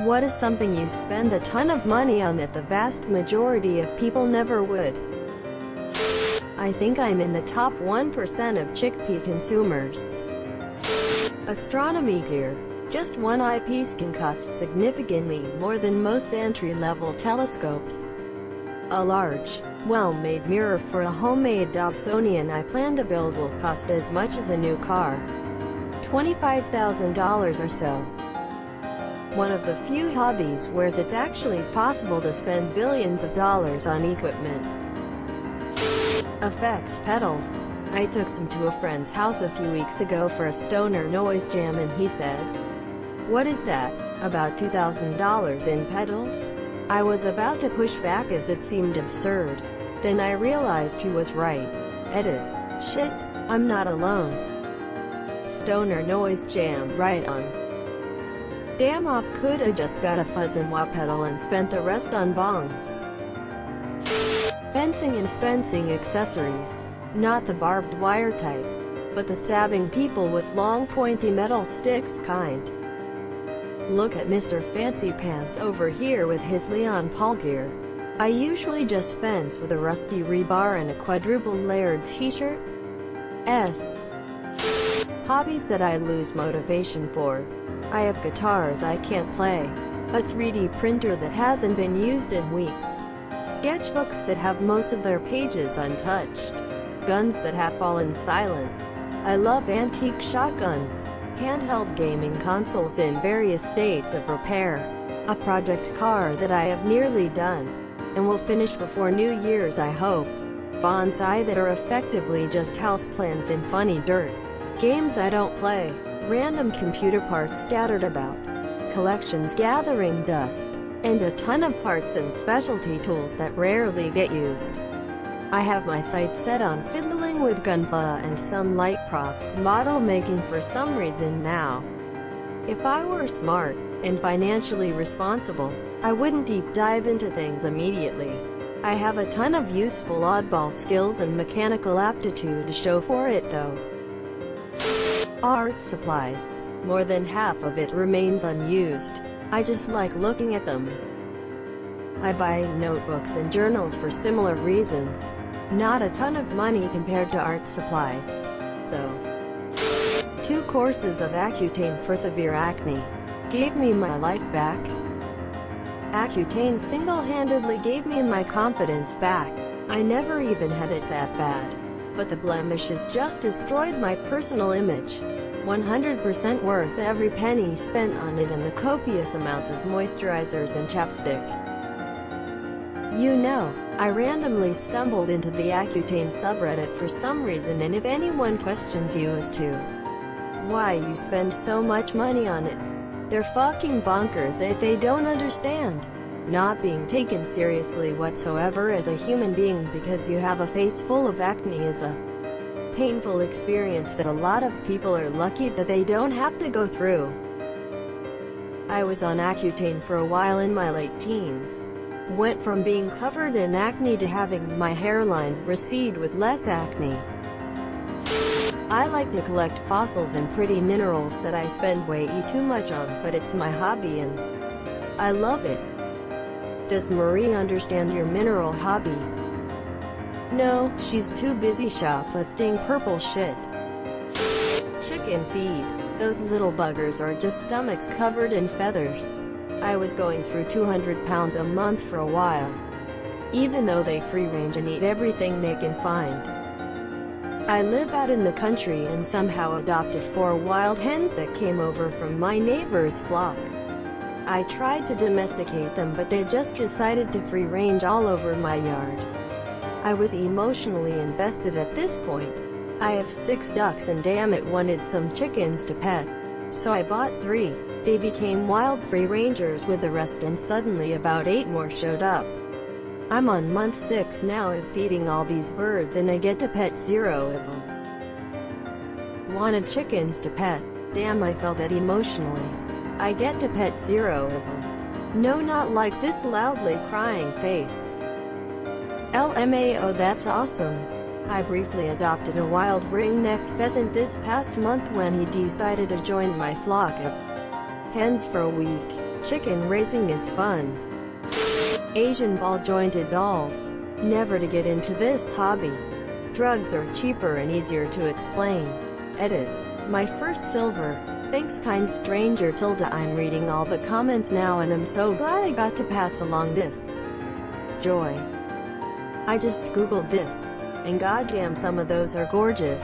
What is something you spend a ton of money on that the vast majority of people never would? I think I'm in the top 1% of chickpea consumers. Astronomy gear. Just one eyepiece can cost significantly more than most entry-level telescopes. A large, well-made mirror for a homemade Dobsonian I plan to build will cost as much as a new car. $25,000 or so. One of the few hobbies where it's actually possible to spend billions of dollars on equipment. Effects pedals. I took some to a friend's house a few weeks ago for a stoner noise jam and he said, "What is that? About $2,000 in pedals?" I was about to push back as it seemed absurd. Then I realized he was right. Edit. Shit, I'm not alone. Stoner noise jam, right on. Damn, op coulda just got a fuzz and wah pedal and spent the rest on bongs. Fencing and fencing accessories. Not the barbed wire type, but the stabbing people with long pointy metal sticks kind. Look at Mr. Fancy Pants over here with his Leon Paul gear. I usually just fence with a rusty rebar and a quadruple layered t-shirt. Hobbies that I lose motivation for. I have guitars I can't play. A 3D printer that hasn't been used in weeks. Sketchbooks that have most of their pages untouched. Guns that have fallen silent. I love antique shotguns. Handheld gaming consoles in various states of repair. A project car that I have nearly done, and will finish before New Year's I hope. Bonsai that are effectively just houseplants in funny dirt. Games I don't play. Random computer parts scattered about. Collections gathering dust. And a ton of parts and specialty tools that rarely get used. I have my sights set on fiddling with gunpla and some light prop model making for some reason now. If I were smart and financially responsible, I wouldn't deep dive into things immediately. I have a ton of useful oddball skills and mechanical aptitude to show for it though. Art supplies. More than half of it remains unused. I just like looking at them. I buy notebooks and journals for similar reasons. Not a ton of money compared to art supplies, though. 2 courses of Accutane for severe acne. Gave me my life back. Accutane single-handedly gave me my confidence back. I never even had it that bad. But the blemishes just destroyed my personal image. 100% worth every penny spent on it and the copious amounts of moisturizers and chapstick. You know, I randomly stumbled into the Accutane subreddit for some reason, and if anyone questions you as to why you spend so much money on it, they're fucking bonkers if they don't understand. Not being taken seriously whatsoever as a human being because you have a face full of acne is a painful experience that a lot of people are lucky that they don't have to go through. I was on Accutane for a while in my late teens. Went from being covered in acne to having my hairline recede with less acne. I like to collect fossils and pretty minerals that I spend way too much on, but it's my hobby and I love it. Does Marie understand your mineral hobby? No, she's too busy shoplifting purple shit. Chicken feed. Those little buggers are just stomachs covered in feathers. I was going through 200 pounds a month for a while. Even though they free range and eat everything they can find. I live out in the country and somehow adopted 4 wild hens that came over from my neighbor's flock. I tried to domesticate them but they just decided to free range all over my yard. I was emotionally invested at this point. I have 6 ducks and damn it wanted some chickens to pet. So I bought 3. They became wild free rangers with the rest and suddenly about 8 more showed up. I'm on month 6 now of feeding all these birds and I get to pet 0 of them. Wanted chickens to pet. Damn, I felt that emotionally. I get to pet 0 of them. No, not like this loudly crying face. LMAO, that's awesome. I briefly adopted a wild ring-necked pheasant this past month when he decided to join my flock of hens for a week. Chicken raising is fun. Asian ball-jointed dolls. Never to get into this hobby. Drugs are cheaper and easier to explain. Edit. My first silver. Thanks kind stranger tilde. I'm reading all the comments now and I'm so glad I got to pass along this joy. I just googled this, and goddamn some of those are gorgeous.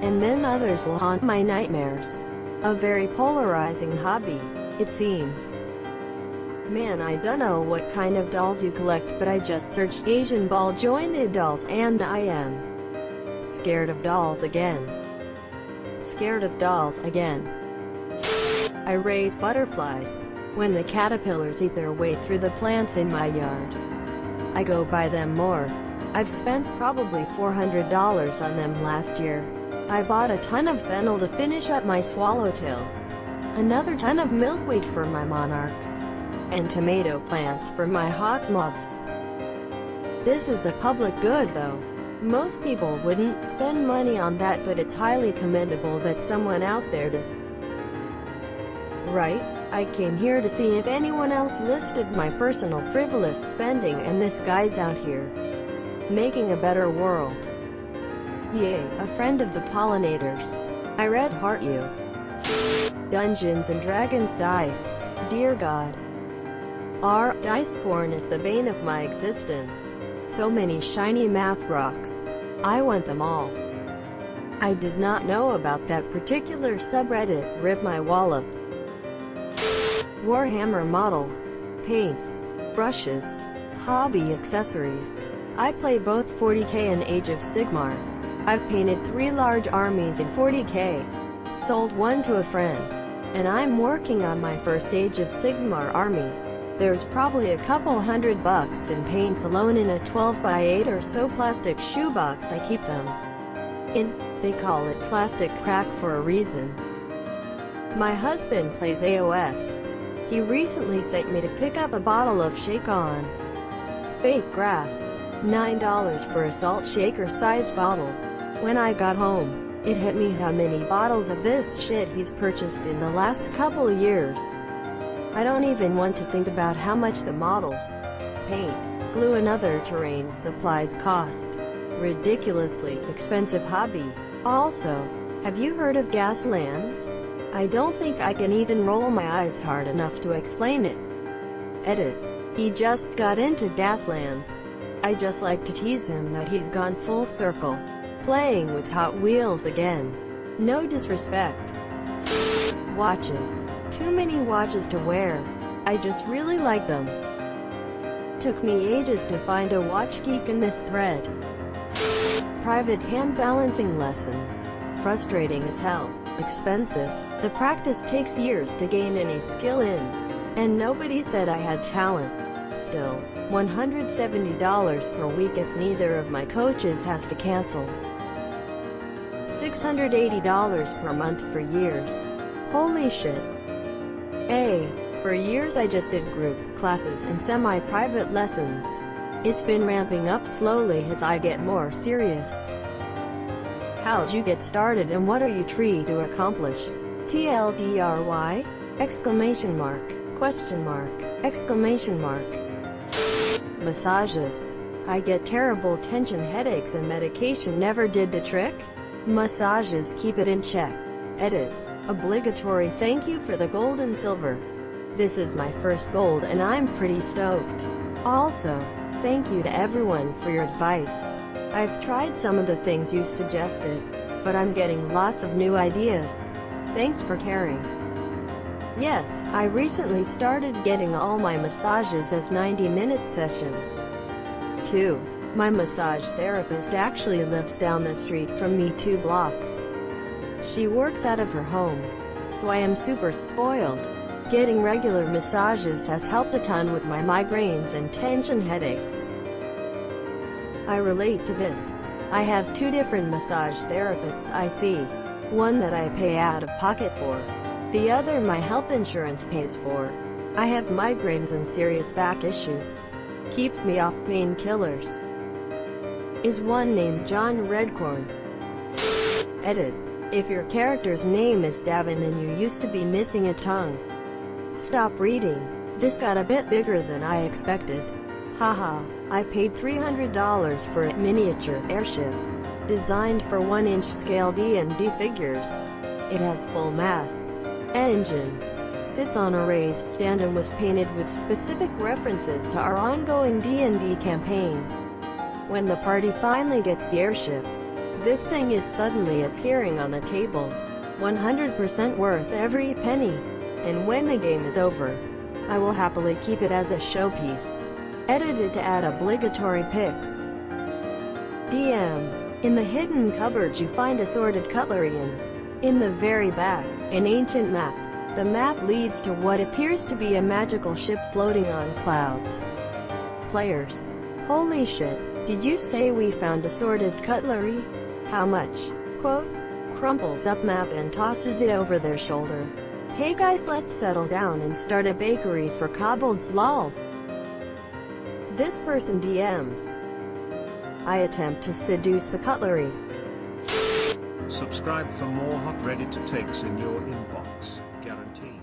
And then others will haunt my nightmares. A very polarizing hobby, it seems. Man, I dunno what kind of dolls you collect, but I just searched Asian ball-jointed dolls and I am scared of dolls again. Scared of dolls again. I raise butterflies. When the caterpillars eat their way through the plants in my yard, I go buy them more. I've spent probably $400 on them last year. I bought a ton of fennel to finish up my swallowtails, another ton of milkweed for my monarchs, and tomato plants for my hawk moths. This is a public good though. Most people wouldn't spend money on that, but it's highly commendable that someone out there does. Right? I came here to see if anyone else listed my personal frivolous spending, and this guy's out here making a better world. Yay, a friend of the pollinators. I red heart you. Dungeons and Dragons dice. Dear God. Dice porn is the bane of my existence. So many shiny math rocks. I want them all. I did not know about that particular subreddit. Rip my wallet. Warhammer models, paints, brushes, hobby accessories. I play both 40k and Age of Sigmar. I've painted 3 large armies in 40k, sold one to a friend, and I'm working on my first Age of Sigmar army. There's probably a couple $100 in paints alone in a 12x8 or so plastic shoebox I keep them in. They call it plastic crack for a reason. My husband plays AOS. He recently sent me to pick up a bottle of Shake On Fake Grass. $9 for a salt shaker-sized bottle. When I got home, it hit me how many bottles of this shit he's purchased in the last couple years. I don't even want to think about how much the models, paint, glue and other terrain supplies cost. Ridiculously expensive hobby. Also, have you heard of Gaslands? I don't think I can even roll my eyes hard enough to explain it. Edit. He just got into Gaslands. I just like to tease him that he's gone full circle, playing with Hot Wheels again. No disrespect. Watches. Too many watches to wear. I just really like them. Took me ages to find a watch geek in this thread. Private hand balancing lessons. Frustrating as hell. Expensive. The practice takes years to gain any skill in. And nobody said I had talent. Still, $170 per week if neither of my coaches has to cancel. $680 per month for years. Holy shit. For years I just did group classes and semi-private lessons. It's been ramping up slowly as I get more serious. How'd you get started and what are you trying to accomplish? TLDRY? Exclamation mark. Question mark. Exclamation mark. Massages. I get terrible tension headaches and medication never did the trick? Massages keep it in check. Edit. Obligatory thank you for the gold and silver. This is my first gold and I'm pretty stoked. Also, thank you to everyone for your advice. I've tried some of the things you suggested, but I'm getting lots of new ideas. Thanks for caring. Yes, I recently started getting all my massages as 90-minute sessions. 2. My massage therapist actually lives down the street from me 2 blocks. She works out of her home, so I am super spoiled. Getting regular massages has helped a ton with my migraines and tension headaches. I relate to this. I have 2 different massage therapists I see. One that I pay out of pocket for. The other my health insurance pays for. I have migraines and serious back issues. Keeps me off painkillers. Is one named John Redcorn. Edit. If your character's name is Davin and you used to be missing a tongue, Stop reading. This got a bit bigger than I expected. Haha, I paid $300 for a miniature airship, designed for 1-inch scale D&D figures. It has full masts, engines, sits on a raised stand and was painted with specific references to our ongoing D&D campaign. When the party finally gets the airship, this thing is suddenly appearing on the table. 100% worth every penny. And when the game is over, I will happily keep it as a showpiece. Edited to add obligatory pics. DM. In the hidden cupboard you find assorted cutlery in the very back, an ancient map. The map leads to what appears to be a magical ship floating on clouds. Players. Holy shit, did you say we found assorted cutlery? How much? Quote. Crumples up map and tosses it over their shoulder. Hey guys, let's settle down and start a bakery for kobolds lol. This person DMs. I attempt to seduce the cutlery. Subscribe for more hot Reddit takes in your inbox, guaranteed.